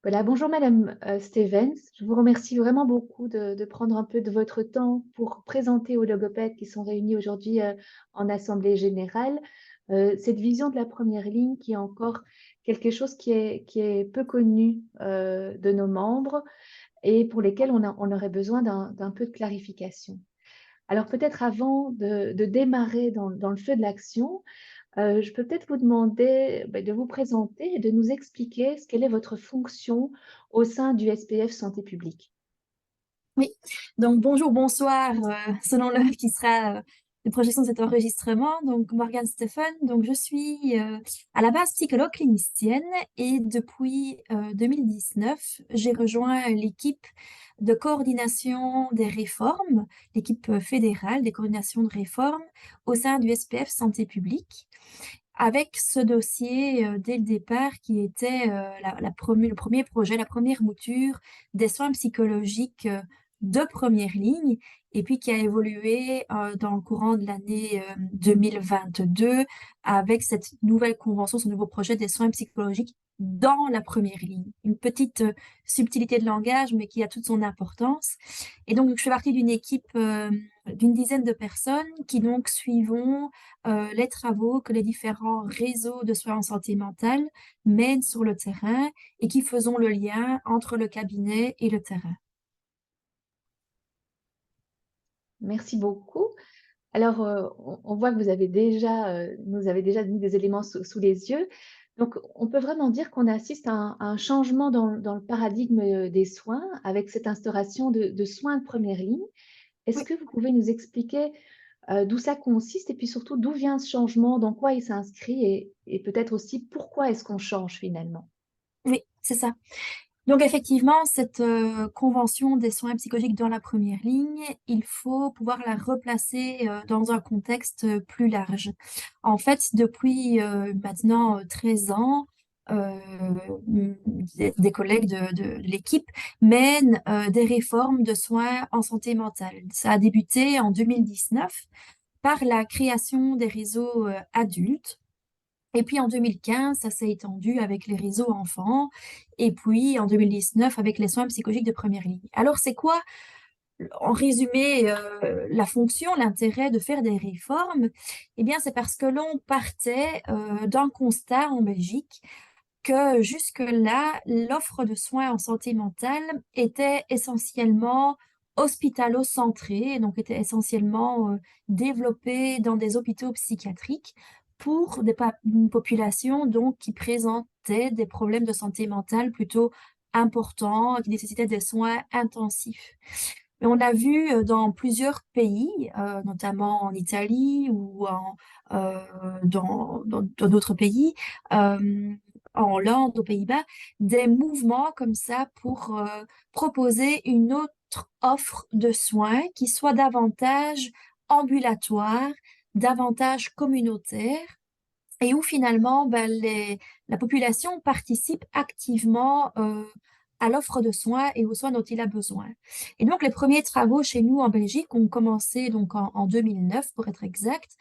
Voilà, bonjour Madame Stevens. Je vous remercie vraiment beaucoup de prendre un peu de votre temps pour présenter aux logopèdes qui sont réunis aujourd'hui en Assemblée générale cette vision de la première ligne qui est encore quelque chose qui est peu connu de nos membres et pour lesquels on aurait besoin d'un peu de clarification. Alors peut-être avant de démarrer dans le feu de l'action, je peux peut-être vous demander, de vous présenter et de nous expliquer quelle est votre fonction au sein du SPF Santé publique. Oui, donc bonjour, bonsoir, selon l'heure qui sera de projection de cet enregistrement. Donc Morgane Stephen, donc je suis à la base psychologue clinicienne et depuis 2019, j'ai rejoint l'équipe de coordination des réformes, l'équipe fédérale des coordinations de réformes au sein du SPF Santé publique, avec ce dossier dès le départ qui était le premier projet, la première mouture des soins psychologiques de première ligne, et puis qui a évolué dans le courant de l'année 2022 avec cette nouvelle convention, ce nouveau projet des soins psychologiques dans la première ligne. Une petite subtilité de langage, mais qui a toute son importance. Et donc, je fais partie d'une équipe d'une dizaine de personnes qui donc suivons les travaux que les différents réseaux de soins en santé mentale mènent sur le terrain et qui faisons le lien entre le cabinet et le terrain. Merci beaucoup. Alors, on voit que vous avez déjà, nous avez déjà mis des éléments sous les yeux. Donc, on peut vraiment dire qu'on assiste à un changement dans le paradigme des soins avec cette instauration de soins de première ligne. Est-ce Oui. que vous pouvez nous expliquer d'où ça consiste et puis surtout d'où vient ce changement, dans quoi il s'inscrit et peut-être aussi pourquoi est-ce qu'on change finalement? Oui, c'est ça. Donc effectivement, cette convention des soins psychologiques dans la première ligne, il faut pouvoir la replacer dans un contexte plus large. En fait, depuis maintenant 13 ans, euh, des collègues de l'équipe mènent des réformes de soins en santé mentale. Ça a débuté en 2019 par la création des réseaux adultes. Et puis en 2015, ça s'est étendu avec les réseaux enfants. Et puis en 2019, avec les soins psychologiques de première ligne. Alors, c'est quoi, en résumé, la fonction, l'intérêt de faire des réformes? Eh bien, c'est parce que l'on partait d'un constat en Belgique que jusque-là, l'offre de soins en santé mentale était essentiellement hospitalo-centrée, donc était essentiellement développée dans des hôpitaux psychiatriques pour une population donc qui présentait des problèmes de santé mentale plutôt importants, qui nécessitaient des soins intensifs. Mais on a vu dans plusieurs pays, notamment en Italie ou dans d'autres pays, euh, en Hollande, aux Pays-Bas, des mouvements comme ça pour proposer une autre offre de soins qui soit davantage ambulatoire, davantage communautaire, et où finalement ben, la population participe activement à l'offre de soins et aux soins dont il a besoin. Et donc les premiers travaux chez nous en Belgique ont commencé donc en 2009 pour être exact,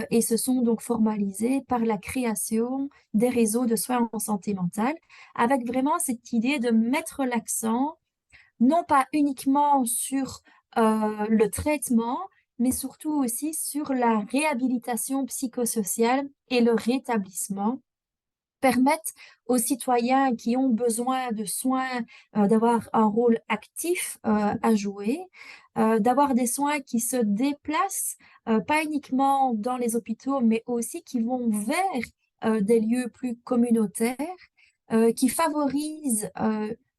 et se sont donc formalisés par la création des réseaux de soins en santé mentale, avec vraiment cette idée de mettre l'accent non pas uniquement sur le traitement, mais surtout aussi sur la réhabilitation psychosociale et le rétablissement, permettent aux citoyens qui ont besoin de soins d'avoir un rôle actif à jouer, d'avoir des soins qui se déplacent, pas uniquement dans les hôpitaux, mais aussi qui vont vers des lieux plus communautaires, qui favorisent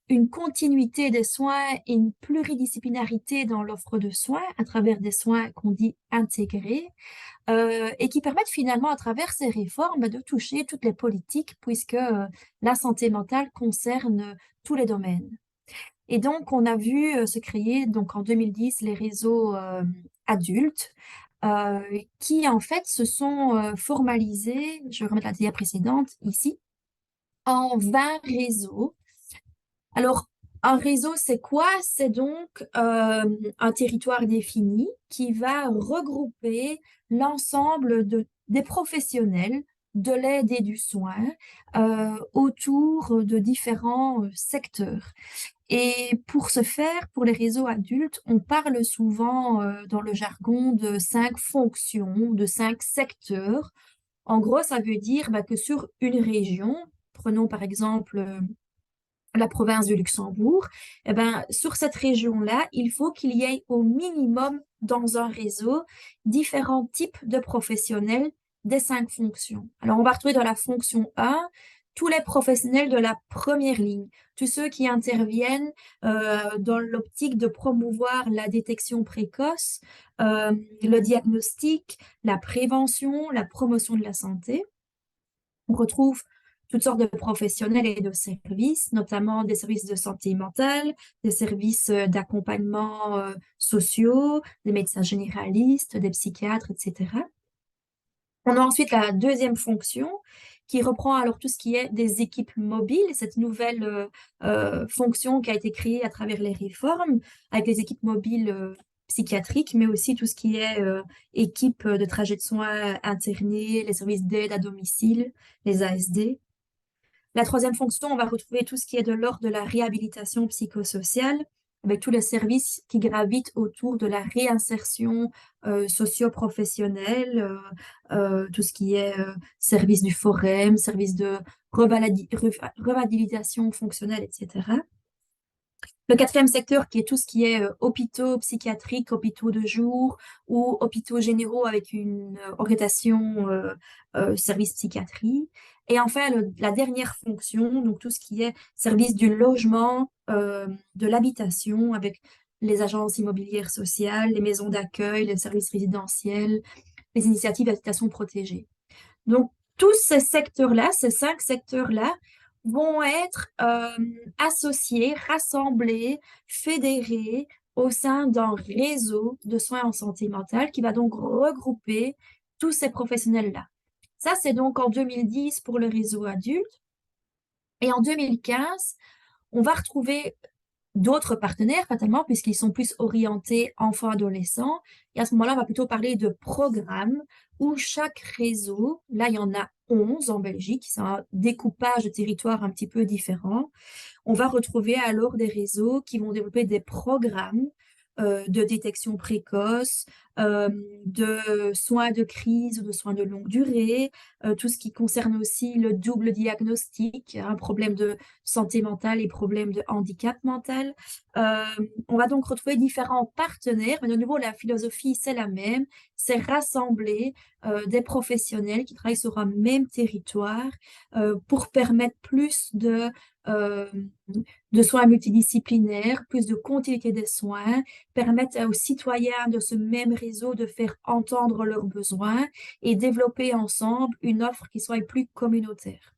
une continuité des soins et une pluridisciplinarité dans l'offre de soins à travers des soins qu'on dit intégrés, et qui permettent finalement à travers ces réformes de toucher toutes les politiques puisque la santé mentale concerne tous les domaines. Et donc on a vu se créer donc en 2010 les réseaux adultes qui en fait se sont formalisés, je vais remettre la dia précédente ici, en 20 réseaux. Alors, un réseau, c'est quoi? C'est donc un territoire défini qui va regrouper l'ensemble des professionnels de l'aide et du soin autour de différents secteurs. Et pour ce faire, pour les réseaux adultes, on parle souvent dans le jargon de 5 fonctions, de 5 secteurs. En gros, ça veut dire bah, que sur une région, prenons par exemple la province du Luxembourg, eh ben, sur cette région-là, il faut qu'il y ait au minimum dans un réseau différents types de professionnels des 5 fonctions. Alors, on va retrouver dans la fonction 1 tous les professionnels de la première ligne, tous ceux qui interviennent dans l'optique de promouvoir la détection précoce, le diagnostic, la prévention, la promotion de la santé. On retrouve toutes sortes de professionnels et de services, notamment des services de santé mentale, des services d'accompagnement sociaux, des médecins généralistes, des psychiatres, etc. On a ensuite la deuxième fonction qui reprend alors tout ce qui est des équipes mobiles, cette nouvelle fonction qui a été créée à travers les réformes avec les équipes mobiles psychiatriques, mais aussi tout ce qui est équipe de trajet de soins internés, les services d'aide à domicile, les ASD. La troisième fonction, on va retrouver tout ce qui est de l'ordre de la réhabilitation psychosociale, avec tous les services qui gravitent autour de la réinsertion socio-professionnelle, tout ce qui est service du forum, service de revalidation fonctionnelle, etc. Le quatrième secteur, qui est tout ce qui est hôpitaux psychiatriques, hôpitaux de jour ou hôpitaux généraux avec une orientation service psychiatrie. Et enfin, la dernière fonction, donc tout ce qui est service du logement, de l'habitation avec les agences immobilières sociales, les maisons d'accueil, les services résidentiels, les initiatives d'habitation protégée. Donc, tous ces secteurs-là, ces 5 secteurs-là, vont être associés, rassemblés, fédérés au sein d'un réseau de soins en santé mentale qui va donc regrouper tous ces professionnels-là. Ça, c'est donc en 2010 pour le réseau adulte. Et en 2015, on va retrouver d'autres partenaires, fatalement, puisqu'ils sont plus orientés enfants-adolescents. Et à ce moment-là, on va plutôt parler de programmes où chaque réseau, là, il y en a 11 en Belgique, c'est un découpage de territoire un petit peu différent. On va retrouver alors des réseaux qui vont développer des programmes de détection précoce, euh, de soins de crise ou de soins de longue durée, tout ce qui concerne aussi le double diagnostic, un problème de santé mentale et problème de handicap mental. Euh, on va donc retrouver différents partenaires, mais de nouveau, la philosophie, c'est la même, c'est rassembler des professionnels qui travaillent sur un même territoire pour permettre plus euh, de soins multidisciplinaires, plus de continuité des soins, permettre aux citoyens de ce même réseau de faire entendre leurs besoins et développer ensemble une offre qui soit plus communautaire.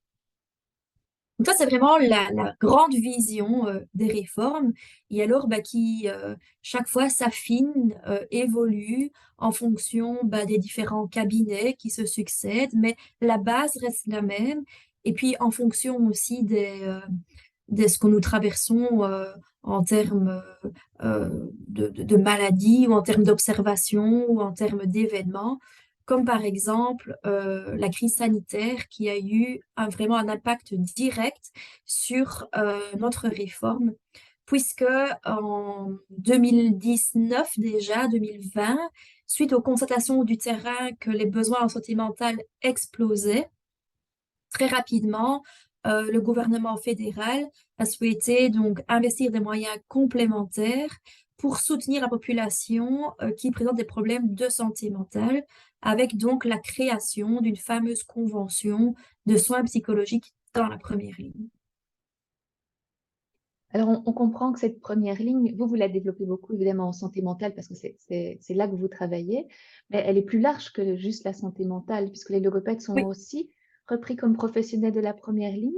Donc ça, c'est vraiment la grande vision des réformes et alors bah, qui chaque fois s'affine, évolue en fonction bah, des différents cabinets qui se succèdent, mais la base reste la même. Et puis en fonction aussi de ce que nous traversons en termes de maladies ou en termes d'observation ou en termes d'événements, comme par exemple la crise sanitaire qui a eu vraiment un impact direct sur notre réforme, puisque en 2019 déjà, 2020, suite aux constatations du terrain que les besoins en santé mentale explosaient, très rapidement, le gouvernement fédéral a souhaité donc investir des moyens complémentaires pour soutenir la population qui présente des problèmes de santé mentale, avec donc la création d'une fameuse convention de soins psychologiques dans la première ligne. Alors, on comprend que cette première ligne, vous la développez beaucoup évidemment en santé mentale parce que c'est là que vous travaillez, mais elle est plus large que juste la santé mentale puisque les logopèdes sont Oui, aussi repris comme professionnels de la première ligne.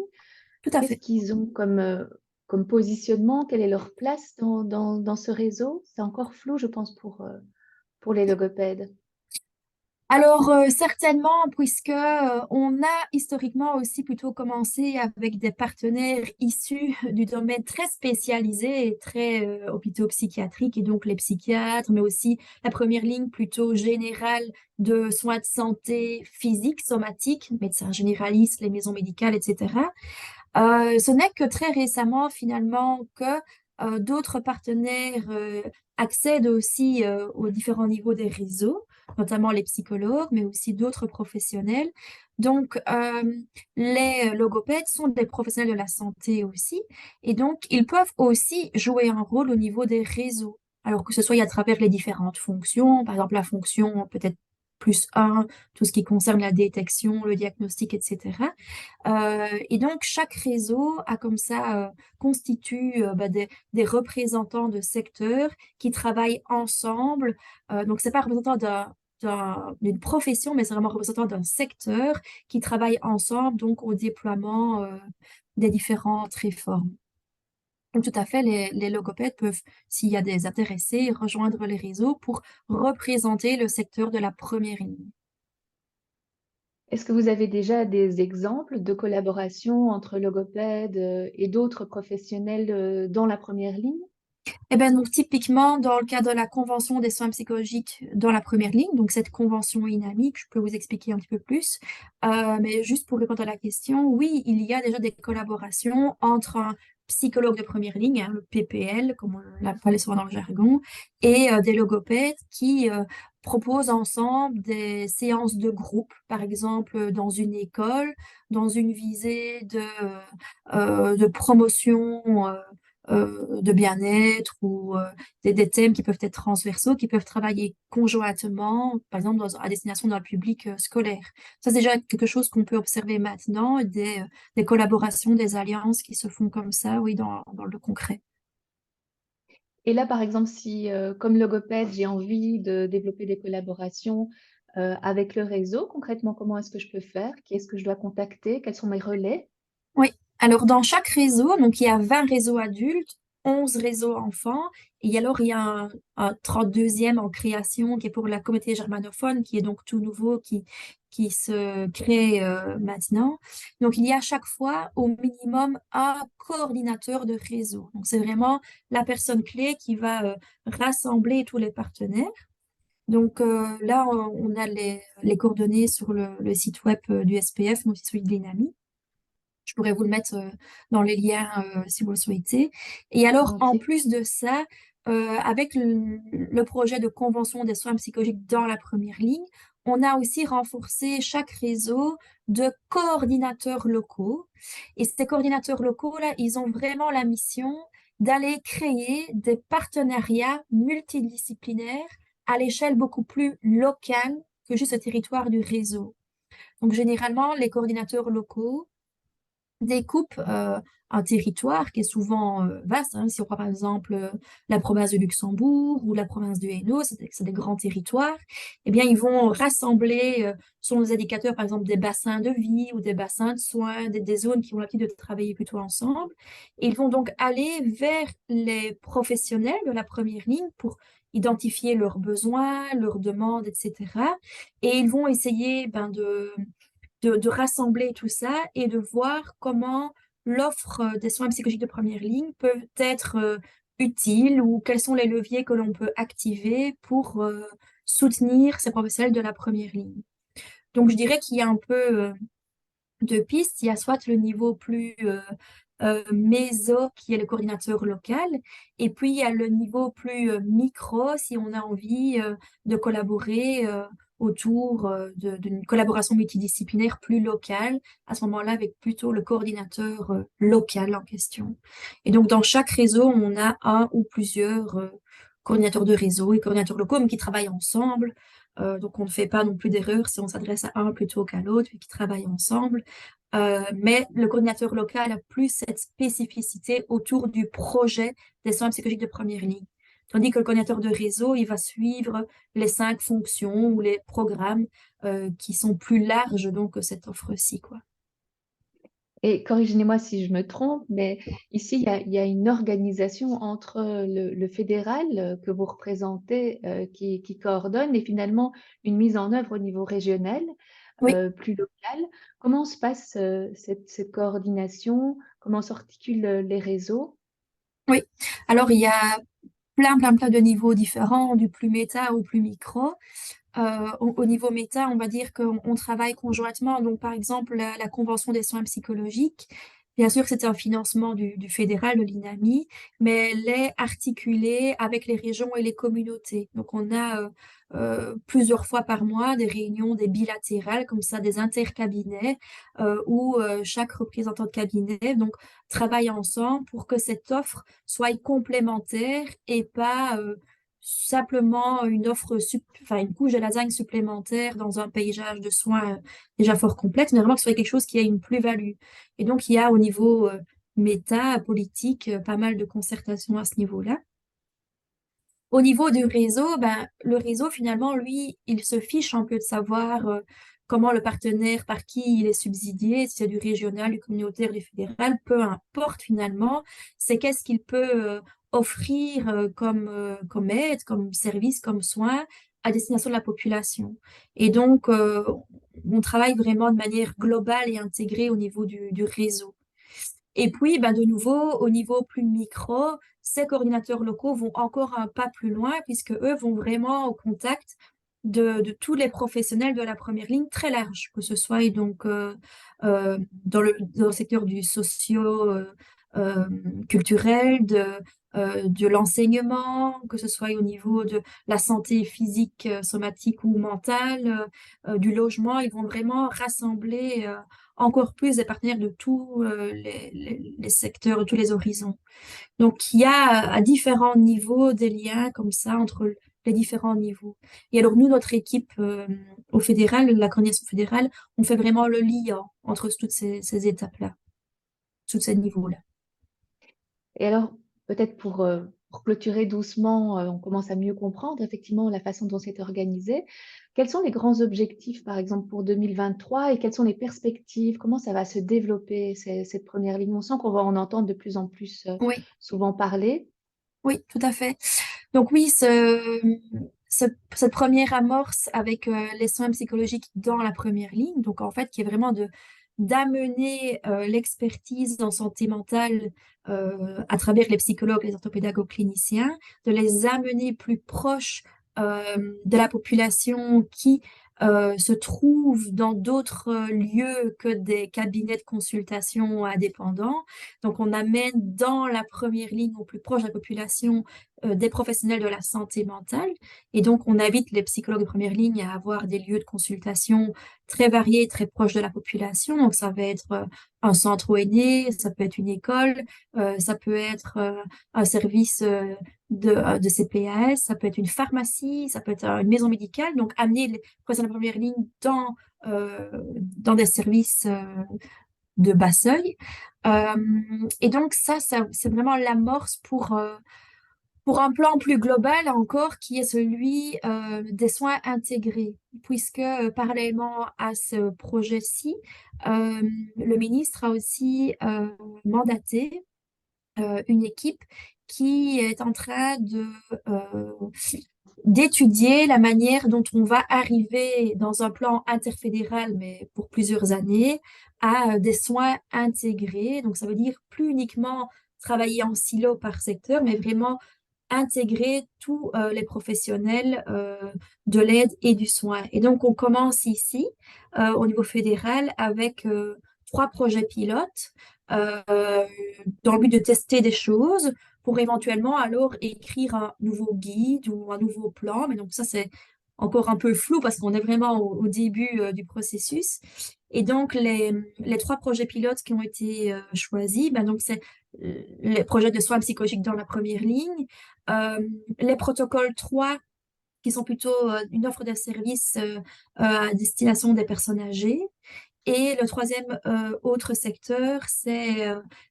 tout à Qu'est-ce fait. qu'ils ont comme positionnement? Quelle est leur place dans ce réseau? C'est encore flou, je pense, pour les logopèdes. Alors, certainement, puisque on a historiquement aussi plutôt commencé avec des partenaires issus du domaine très spécialisé et très hôpitaux psychiatriques, et donc les psychiatres, mais aussi la première ligne plutôt générale de soins de santé physique, somatique, médecins généralistes, les maisons médicales, etc. Ce n'est que très récemment, finalement, que d'autres partenaires accèdent aussi aux différents niveaux des réseaux, notamment les psychologues, mais aussi d'autres professionnels. Donc, les logopèdes sont des professionnels de la santé aussi, et donc ils peuvent aussi jouer un rôle au niveau des réseaux. Alors que ce soit à travers les différentes fonctions, par exemple la fonction peut-être plus un, tout ce qui concerne la détection, le diagnostic, etc. Et donc, chaque réseau a comme ça, constitue des représentants de secteurs qui travaillent ensemble. Donc, c'est pas représentant d'une profession, mais c'est vraiment représentant d'un secteur qui travaille ensemble, donc au déploiement des différentes réformes. Donc, tout à fait, les logopèdes peuvent, s'il y a des intéressés, rejoindre les réseaux pour représenter le secteur de la première ligne. Est-ce que vous avez déjà des exemples de collaboration entre logopèdes et d'autres professionnels dans la première ligne? Eh ben, donc, typiquement, dans le cadre de la Convention des soins psychologiques dans la première ligne, donc cette convention INAMI, que je peux vous expliquer un petit peu plus, mais juste pour répondre à la question, oui, il y a déjà des collaborations entre un psychologue de première ligne, hein, le PPL, comme on l'appelle souvent dans le jargon, et des logopèdes qui proposent ensemble des séances de groupe, par exemple dans une école, dans une visée de promotion. De bien-être ou des thèmes qui peuvent être transversaux, qui peuvent travailler conjointement, par exemple à destination d'un public scolaire. Ça, c'est déjà quelque chose qu'on peut observer maintenant, des collaborations, des alliances qui se font comme ça, oui, dans le concret. Et là, par exemple, si, comme logopède, j'ai envie de développer des collaborations avec le réseau, concrètement, comment est-ce que je peux faire? Qui est-ce que je dois contacter? Quels sont mes relais? Oui, alors dans chaque réseau, donc il y a 20 réseaux adultes, 11 réseaux enfants, et alors il y a un 32e en création qui est pour la communauté germanophone, qui est donc tout nouveau, qui se crée maintenant. Donc il y a à chaque fois au minimum un coordinateur de réseau. Donc c'est vraiment la personne clé qui va rassembler tous les partenaires. Donc là, on a les coordonnées sur le site web du SPF, mais aussi celui de l'INAMI. Je pourrais vous le mettre dans les liens si vous le souhaitez. Et alors, en Volontiers. plus de ça, avec le projet de convention des soins psychologiques dans la première ligne, on a aussi renforcé chaque réseau de coordinateurs locaux. Et ces coordinateurs locaux-là, ils ont vraiment la mission d'aller créer des partenariats multidisciplinaires à l'échelle beaucoup plus locale que juste le territoire du réseau. Donc, généralement, les coordinateurs locaux découpe un territoire qui est souvent vaste, hein. Si on prend par exemple la province de Luxembourg ou la province du Hainaut, c'est des grands territoires, eh bien, ils vont rassembler, selon les indicateurs, par exemple, des bassins de vie ou des bassins de soins, des zones qui ont l'habitude de travailler plutôt ensemble. Et ils vont donc aller vers les professionnels de la première ligne pour identifier leurs besoins, leurs demandes, etc. Et ils vont essayer de rassembler tout ça et de voir comment l'offre des soins psychologiques de première ligne peut être utile ou quels sont les leviers que l'on peut activer pour soutenir ces professionnels de la première ligne. Donc, je dirais qu'il y a un peu de pistes. Il y a soit le niveau plus méso, qui est le coordinateur local, et puis il y a le niveau plus micro, si on a envie de collaborer autour d'une collaboration multidisciplinaire plus locale, à ce moment-là, avec plutôt le coordinateur local en question. Et donc, dans chaque réseau, on a un ou plusieurs coordinateurs de réseau et coordinateurs locaux, mais qui travaillent ensemble. Donc, on ne fait pas non plus d'erreur si on s'adresse à un plutôt qu'à l'autre, mais qui travaillent ensemble. Mais le coordinateur local a plus cette spécificité autour du projet des soins psychologiques de première ligne. Tandis que le coordinateur de réseau, il va suivre les 5 fonctions ou les programmes qui sont plus larges donc que cette offre-ci, quoi. Et corrigez-moi si je me trompe, mais ici, il y a une organisation entre le fédéral que vous représentez, qui coordonne, et finalement une mise en œuvre au niveau régional, Oui, plus local. Comment se passe cette coordination? Comment s'articulent les réseaux? oui. Alors, il y a plein de niveaux différents, du plus méta au plus micro. Au niveau méta, on va dire qu'on travaille conjointement. Donc, par exemple, la Convention des soins psychologiques, bien sûr, c'est un financement du fédéral, de l'INAMI, mais elle est articulée avec les régions et les communautés. Donc, on a plusieurs fois par mois des réunions, des bilatérales, comme ça, des intercabinets, où chaque représentant de cabinet donc, travaille ensemble pour que cette offre soit complémentaire et pas simplement une offre, enfin une couche de lasagne supplémentaire dans un paysage de soins déjà fort complexe, mais vraiment que ce soit quelque chose qui ait une plus-value. Et donc, il y a au niveau méta, politique, pas mal de concertations à ce niveau-là. Au niveau du réseau, ben, le réseau, finalement, lui, il se fiche un peu de savoir comment le partenaire, par qui il est subsidié, si c'est du régional, du communautaire, du fédéral, peu importe finalement, c'est qu'est-ce qu'il peut offrir comme aide, comme service, comme soin à destination de la population. Et donc, on travaille vraiment de manière globale et intégrée au niveau du réseau. Et puis, ben, de nouveau, au niveau plus micro, ces coordinateurs locaux vont encore un pas plus loin puisque eux vont vraiment au contact de tous les professionnels de la première ligne très large, que ce soit donc dans le secteur du euh, culturel, de l'enseignement, que ce soit au niveau de la santé physique, somatique ou mentale, du logement. Ils vont vraiment rassembler encore plus des partenaires de tous les secteurs, de tous les horizons. Donc, il y a à différents niveaux des liens comme ça entre les différents niveaux. Et alors, nous, notre équipe au fédéral, la coordination fédérale, on fait vraiment le lien entre toutes ces étapes-là, tous ces niveaux-là. Et alors, peut-être pour clôturer doucement, on commence à mieux comprendre effectivement la façon dont c'est organisé. Quels sont les grands objectifs, par exemple, pour 2023, et quelles sont les perspectives? Comment ça va se développer, cette première ligne? On sent qu'on va en entendre de plus en plus Oui, souvent parler. oui, tout à fait. Donc oui, cette première amorce avec les soins psychologiques dans la première ligne, donc en fait qui est vraiment de d'amener l'expertise en santé mentale à travers les psychologues, les orthopédagogues cliniciens, de les amener plus proches de la population qui se trouve dans d'autres lieux que des cabinets de consultation indépendants. Donc on amène dans la première ligne au plus proche de la population des professionnels de la santé mentale. Et donc, on invite les psychologues de première ligne à avoir des lieux de consultation très variés, très proches de la population. Donc, ça va être un centre ONE, ça peut être une école, ça peut être un service de CPAS, ça peut être une pharmacie, ça peut être une maison médicale. Donc, amener les professionnels de première ligne dans des services de bas seuil. Et donc, ça c'est vraiment l'amorce pour un plan plus global encore, qui est celui des soins intégrés, puisque parallèlement à ce projet-ci, le ministre a aussi mandaté une équipe qui est en train d'étudier la manière dont on va arriver dans un plan interfédéral, mais pour plusieurs années, à des soins intégrés. Donc, ça veut dire plus uniquement travailler en silo par secteur, mais vraiment intégrer tous les professionnels de l'aide et du soin. Et donc, on commence ici, au niveau fédéral, avec trois projets pilotes dans le but de tester des choses pour éventuellement alors écrire un nouveau guide ou un nouveau plan. Mais donc, ça, c'est encore un peu flou parce qu'on est vraiment au début du processus. Et donc, les trois projets pilotes qui ont été choisis, ben donc c'est les projets de soins psychologiques dans la première ligne, euh, les protocoles 3 qui sont plutôt une offre de services à destination des personnes âgées. Et le troisième autre secteur, c'est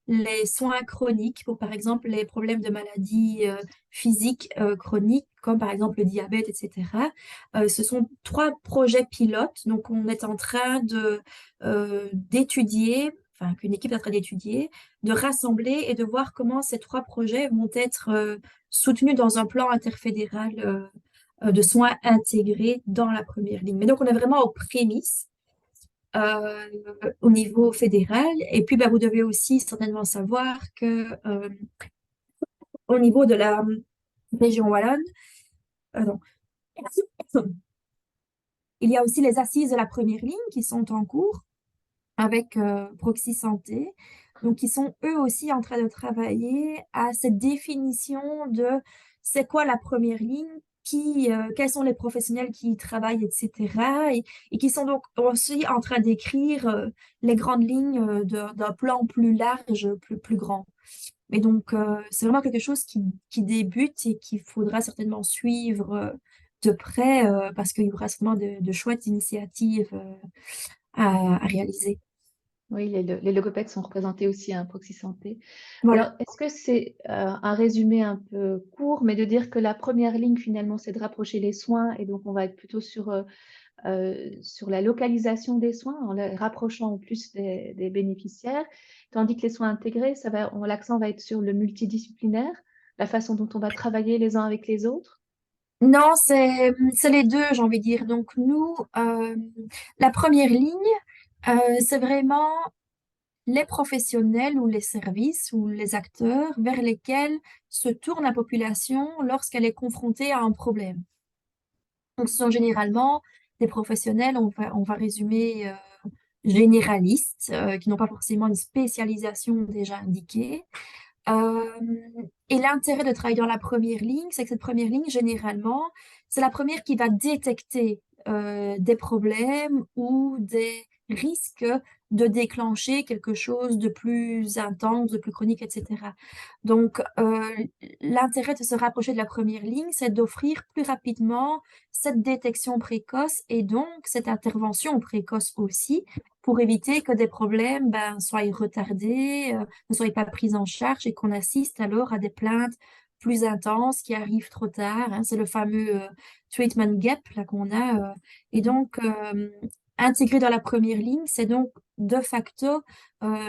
les soins chroniques pour, par exemple, les problèmes de maladies physiques chroniques, comme par exemple le diabète, etc. Ce sont trois projets pilotes. Donc, on est en train d'étudier enfin, qu'une équipe est en train d'étudier, de rassembler et de voir comment ces trois projets vont être soutenus dans un plan interfédéral de soins intégrés dans la première ligne. Mais donc, on est vraiment aux prémices euh, au niveau fédéral. Et puis, bah, vous devez aussi certainement savoir que au niveau de la région wallonne, pardon, il y a aussi les assises de la première ligne qui sont en cours avec Proxy Santé, donc qui sont eux aussi en train de travailler à cette définition de c'est quoi la première ligne, quels sont les professionnels qui y travaillent, etc. Et qui sont donc aussi en train d'écrire les grandes lignes d'un plan plus large, plus grand. Mais donc, c'est vraiment quelque chose qui débute et qu'il faudra certainement suivre de près parce qu'il y aura certainement de chouettes initiatives à réaliser. Oui, les logopèdes sont représentés aussi à Proxy Santé. Alors, Voilà. est-ce que c'est un résumé un peu court, mais de dire que la première ligne, finalement, c'est de rapprocher les soins, et donc on va être plutôt sur la localisation des soins, en les rapprochant au plus des bénéficiaires, tandis que les soins intégrés, l'accent va être sur le multidisciplinaire, la façon dont on va travailler les uns avec les autres. Non, c'est les deux, j'ai envie de dire. Donc, nous, la première ligne, c'est vraiment les professionnels ou les services ou les acteurs vers lesquels se tourne la population lorsqu'elle est confrontée à un problème. Donc, ce sont généralement des professionnels, on va résumer, généralistes, qui n'ont pas forcément une spécialisation déjà indiquée. Euh, et l'intérêt de travailler dans la première ligne, c'est que cette première ligne, généralement, c'est la première qui va détecter des problèmes ou des risques de déclencher quelque chose de plus intense, de plus chronique, etc. Donc, l'intérêt de se rapprocher de la première ligne, c'est d'offrir plus rapidement cette détection précoce et donc cette intervention précoce aussi pour éviter que des problèmes soient retardés, ne soient pas pris en charge et qu'on assiste alors à des plaintes plus intenses qui arrivent trop tard, hein. C'est le fameux treatment gap là qu'on a. Et donc, intégrer dans la première ligne, c'est donc de facto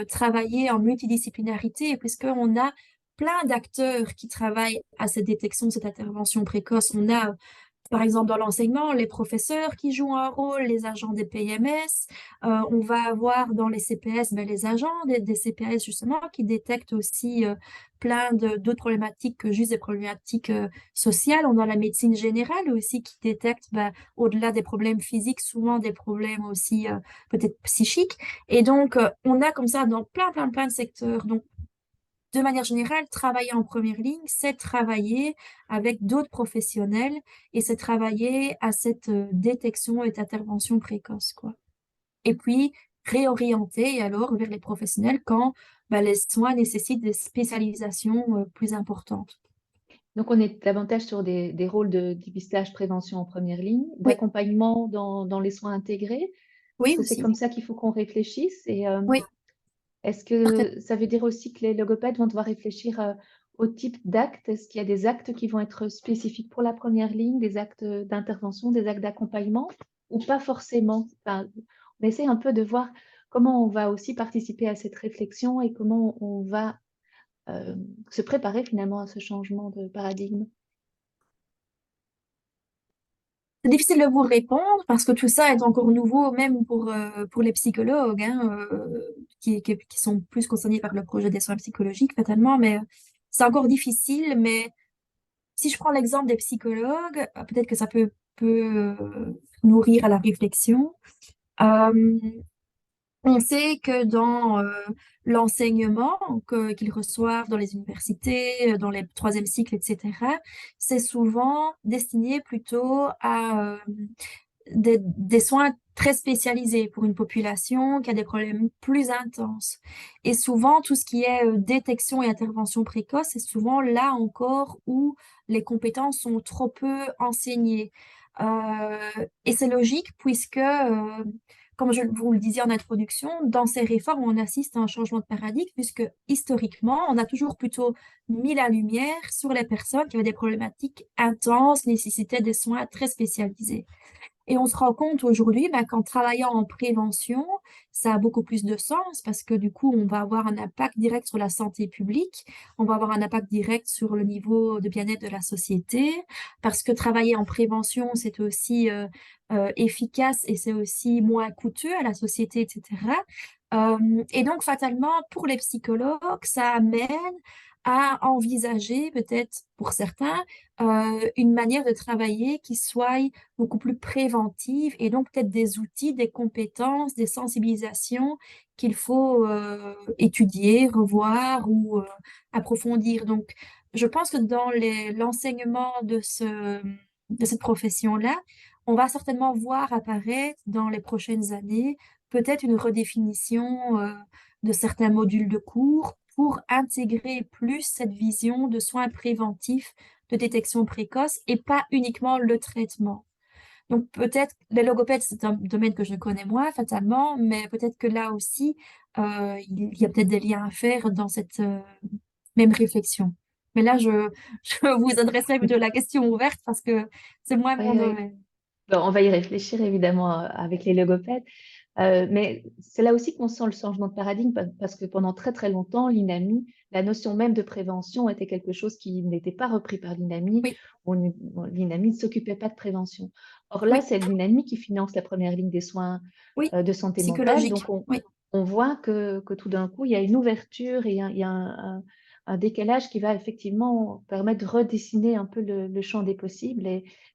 travailler en multidisciplinarité puisqu'on a plein d'acteurs qui travaillent à cette détection, cette intervention précoce. On a par exemple, dans l'enseignement, les professeurs qui jouent un rôle, les agents des PMS. On va avoir dans les CPS, les agents des CPS, justement, qui détectent aussi plein d'autres problématiques que juste des problématiques sociales. On a la médecine générale aussi qui détecte, au-delà des problèmes physiques, souvent des problèmes aussi peut-être psychiques. Et donc, on a comme ça dans plein de secteurs. Donc, de manière générale, travailler en première ligne, c'est travailler avec d'autres professionnels et c'est travailler à cette détection et d'intervention précoce, quoi. Et puis, réorienter alors vers les professionnels quand les soins nécessitent des spécialisations plus importantes. Donc, on est davantage sur des rôles de dépistage, prévention en première ligne, Oui, d'accompagnement dans les soins intégrés. Est-ce oui que c'est aussi. comme ça qu'il faut qu'on réfléchisse? Et Oui, est-ce certainement. que ça veut dire aussi que les logopèdes vont devoir réfléchir au type d'actes? Est-ce qu'il y a des actes qui vont être spécifiques pour la première ligne, des actes d'intervention, des actes d'accompagnement, ou pas forcément? Enfin, on essaie un peu de voir comment on va aussi participer à cette réflexion et comment on va euh, se préparer finalement à ce changement de paradigme. C'est difficile de vous répondre parce que tout ça est encore nouveau, même pour les psychologues, hein, qui sont plus concernés par le projet des soins psychologiques, fatalement, mais c'est encore difficile. Mais si je prends l'exemple des psychologues, peut-être que ça peut nourrir à la réflexion. Euh, on sait que dans l'enseignement qu'ils reçoivent dans les universités, dans les troisième cycles, etc., c'est souvent destiné plutôt à des soins très spécialisés pour une population qui a des problèmes plus intenses. Et souvent, tout ce qui est détection et intervention précoce, c'est souvent là encore où les compétences sont trop peu enseignées. Et c'est logique puisque, comme je vous le disais en introduction, dans ces réformes, on assiste à un changement de paradigme puisque historiquement, on a toujours plutôt mis la lumière sur les personnes qui avaient des problématiques intenses, nécessitaient des soins très spécialisés. Et on se rend compte aujourd'hui qu'en travaillant en prévention, ça a beaucoup plus de sens parce que du coup, on va avoir un impact direct sur la santé publique, on va avoir un impact direct sur le niveau de bien-être de la société, parce que travailler en prévention, c'est aussi efficace et c'est aussi moins coûteux à la société, etc. Et donc, fatalement, pour les psychologues, ça amène à envisager, peut-être pour certains, une manière de travailler qui soit beaucoup plus préventive et donc peut-être des outils, des compétences, des sensibilisations qu'il faut étudier, revoir ou approfondir. Donc, je pense que dans l'enseignement de cette profession-là, on va certainement voir apparaître dans les prochaines années peut-être une redéfinition de certains modules de cours pour intégrer plus cette vision de soins préventifs, de détection précoce et pas uniquement le traitement. Donc peut-être, les logopèdes, c'est un domaine que je connais moins fatalement, mais peut-être que là aussi, il y a peut-être des liens à faire dans cette même réflexion. Mais là, je vous adresserai plutôt la question ouverte parce que c'est moins mon Oui, oui. domaine. Bon, on va y réfléchir évidemment avec les logopèdes. Mais c'est là aussi qu'on sent le changement de paradigme parce que pendant très très longtemps, l'INAMI, la notion même de prévention était quelque chose qui n'était pas repris par l'INAMI. Oui, L'INAMI ne s'occupait pas de prévention. Or là, oui, c'est l'INAMI qui finance la première ligne des soins oui, de santé mentale. psychologique. Donc Oui, on voit que tout d'un coup, il y a une ouverture et il y a un décalage qui va effectivement permettre de redessiner un peu le champ des possibles.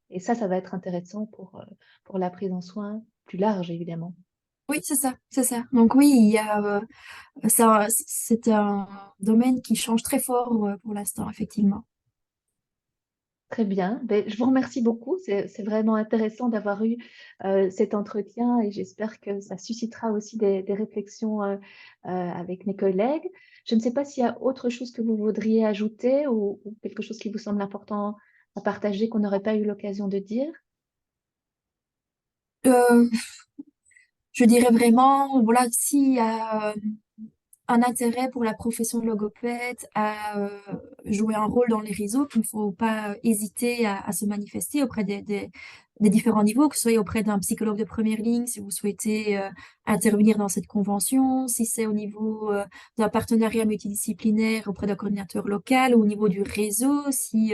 Et ça va être intéressant pour la prise en soin plus large, évidemment. oui, c'est ça, c'est ça. Donc oui, il y a, c'est un domaine qui change très fort pour l'instant, effectivement. Très bien. Ben, je vous remercie beaucoup. C'est vraiment intéressant d'avoir eu cet entretien et j'espère que ça suscitera aussi des réflexions avec mes collègues. Je ne sais pas s'il y a autre chose que vous voudriez ajouter ou quelque chose qui vous semble important à partager qu'on n'aurait pas eu l'occasion de dire. Euh, je dirais vraiment, voilà, s'il y a un intérêt pour la profession de logopède à jouer un rôle dans les réseaux, qu'il ne faut pas hésiter à se manifester auprès des différents niveaux, que ce soit auprès d'un psychologue de première ligne, si vous souhaitez intervenir dans cette convention, si c'est au niveau d'un partenariat multidisciplinaire auprès d'un coordinateur local, ou au niveau du réseau, si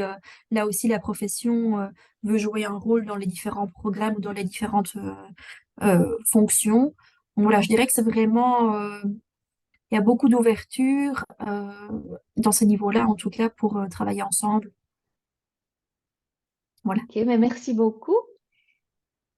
là aussi la profession veut jouer un rôle dans les différents programmes ou dans les différentes fonctions. Donc voilà, je dirais que c'est vraiment il y a beaucoup d'ouverture dans ces niveaux-là, en tout cas, pour travailler ensemble. Voilà. Ok, mais merci beaucoup.